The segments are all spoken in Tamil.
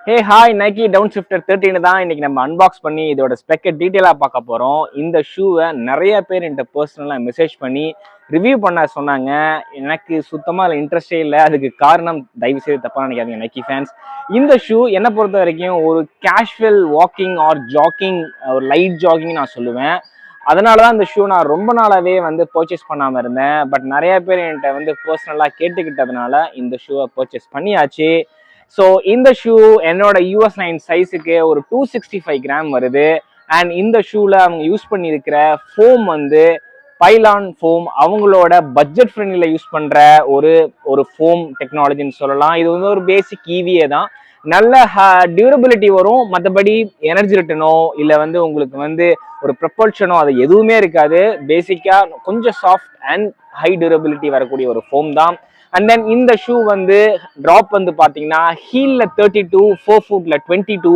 ஹே ஹாய் நைக்கி டவுன் ஷிஃப்டர் 13 தான் இன்னைக்கு நம்ம அன்பாக்ஸ் பண்ணி இதோட ஸ்பெக்கை டீட்டெயிலாக பார்க்க போகிறோம். இந்த ஷூவை நிறைய பேர் என்கிட்ட பர்சனலாக மெசேஜ் பண்ணி ரிவ்யூ பண்ண சொன்னாங்க. எனக்கு சுத்தமாக அதில் இன்ட்ரெஸ்டே இல்லை. அதுக்கு காரணம் தயவு செய்து தப்பாக நினைக்காதீங்க நைக்கி ஃபேன்ஸ். இந்த ஷூ என்னை பொறுத்த வரைக்கும் ஒரு கேஷுவல் வாக்கிங் ஆர் ஜாக்கிங், ஒரு லைட் ஜாகிங் நான் சொல்லுவேன். அதனால தான் இந்த ஷூ நான் ரொம்ப நாளாவே பர்ச்சேஸ் பண்ணாமல் இருந்தேன். பட் நிறைய பேர் என்கிட்ட பர்சனலாக கேட்டுக்கிட்டதுனால இந்த ஷூவை பர்ச்சேஸ் பண்ணியாச்சு. ஸோ இந்த ஷூ என்னோட US9 சைஸுக்கு ஒரு 265 கிராம் வருது. அண்ட் இந்த ஷூவில் அவங்க யூஸ் பண்ணியிருக்கிற ஃபோம் பைலான் ஃபோம். அவங்களோட பட்ஜெட் ஃப்ரெண்ட்லியில் யூஸ் பண்ணுற ஒரு ஃபோம் டெக்னாலஜின்னு சொல்லலாம். இது ஒரு பேசிக் EVA தான். நல்ல டியூரபிலிட்டி வரும். மற்றபடி எனர்ஜி ரிட்டனோ இல்லை உங்களுக்கு ஒரு ப்ரொபல்ஷனோ அது எதுவுமே இருக்காது. பேசிக்காக கொஞ்சம் சாஃப்ட் அண்ட் ஹை டியூரபிலிட்டி வரக்கூடிய ஒரு ஃபோம் தான். அண்ட் தென் இந்த ஷூ ட்ராப் பார்த்தீங்கன்னா ஹீல்ல 32, 4 ஃபுட்ல 22,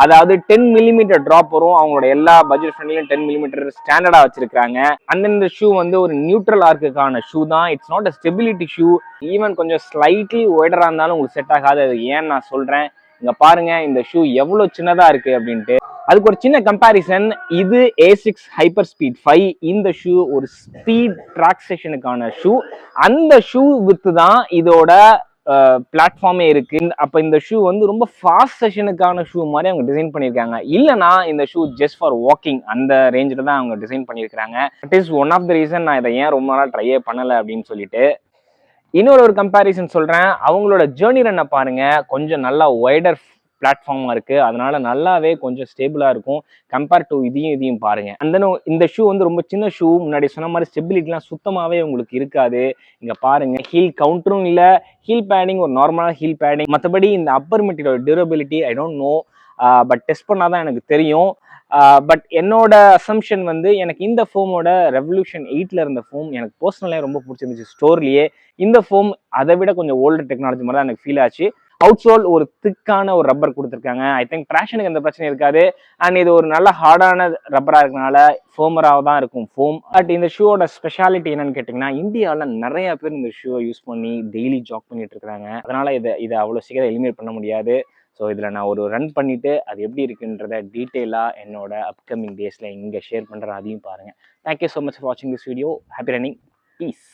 அதாவது 10 மில்லிமீட்டர் ட்ராப் வரும். அவங்களோட எல்லா பட்ஜெட் ஃப்ரெண்ட்லியும் 10 மில்லிமீட்டர் ஸ்டாண்டர்டா வச்சிருக்காங்க. அண்ட் தென் இந்த ஷூ ஒரு நியூட்ரல் ஆர்க்குக்கான ஷூ தான். It's not a stability shoe. Even கொஞ்சம் ஸ்லைட்லி ஒய்டரா இருந்தாலும் உங்களுக்கு செட் ஆகாது. அது ஏன் நான் சொல்றேன், இங்க பாருங்க இந்த ஷூ எவ்வளவு சின்னதா இருக்கு அப்படின்ட்டு. அதுக்கு ஒரு சின்ன கம்பேரிசன், இது A6 ஹைப்பர் ஸ்பீட் 5. இந்த ஷூ ஒரு ஸ்பீட் ட்ராக் செஷனுக்கான ஷூ. அந்த ஷூ வித்து தான் இதோட பிளாட்ஃபார்மே இருக்கு. அப்ப இந்த ஷூ ரொம்ப ஃபாஸ்ட் செஷனுக்கான ஷூ மாதிரி அவங்க டிசைன் பண்ணியிருக்காங்க. இல்லைனா இந்த ஷூ ஜஸ்ட் ஃபார் வாக்கிங் அந்த ரேஞ்சில் தான் அவங்க டிசைன் பண்ணியிருக்காங்க. It is one of the reason நான் இதை ஏன் ரொம்ப நாளாக ட்ரையே பண்ணலை அப்படின்னு சொல்லிட்டு. இன்னொரு கம்பேரிசன் சொல்றேன். அவங்களோட ஜேர்னி ரன்னை பாருங்க, கொஞ்சம் நல்லா ஒய்டர் பிளாட்ஃபார்மா இருக்கு. அதனால நல்லாவே கொஞ்சம் ஸ்டேபிளா இருக்கும் கம்பேர் டு இதையும் பாருங்க. அந்த இந்த ஷூ ரொம்ப சின்ன ஷூ. முன்னாடி சொன்ன மாதிரி ஸ்டெபிலிட்டிலாம் சுத்தமாவே உங்களுக்கு இருக்காது. இங்க பாருங்க, ஹீல் கவுண்டரும் இல்லை, ஹீல் பேடிங் ஒரு நார்மலான ஹீல் பேடிங். மற்றபடி இந்த upper material durability I don't know, but test பண்ணாதான் எனக்கு தெரியும். பட் என்னோட அசம்ஷன் எனக்கு இந்த ஃபோமோட ரெவல்யூஷன் 8ல இருந்த ஃபோம் எனக்கு பர்சனலாக ரொம்ப பிடிச்சிருந்துச்சு. ஸ்டோர்லயே இந்த ஃபோம் அதை விட கொஞ்சம் ஓல்டர் டெக்னாலஜி மாதிரி தான் எனக்கு ஃபீல் ஆச்சு. அவுட் சோல் ஒரு திக்கான ஒரு ரப்பர் கொடுத்துருக்காங்க. ஐ திங்க் ட்ராஷனுக்கு எந்த பிரச்சனை இருக்காது. அண்ட் இது ஒரு நல்ல ஹார்டான ரப்பரா இருக்கனால ஃபோமராக தான் இருக்கும் ஃபோம். பட் இந்த ஷூவோட ஸ்பெஷாலிட்டி என்னன்னு கேட்டிங்கன்னா, இந்தியாவில் நிறைய பேர் இந்த ஷூவை யூஸ் பண்ணி டெய்லி ஜாக் பண்ணிட்டு இருக்காங்க. அதனால இதை அவ்வளோ சீக்கிரம் எலிமினேட் பண்ண முடியாது. ஸோ இதில் நான் ஒரு ரன் பண்ணிவிட்டு அது எப்படி இருக்குன்றத டீட்டெயிலாக என்னோட அப்கமிங் டேஸில் இங்கே ஷேர் பண்ணுறேன். அதையும் பாருங்கள். தேங்க்யூ ஸோ மச் ஃபார் வாட்சிங் this video. Happy running. Piece.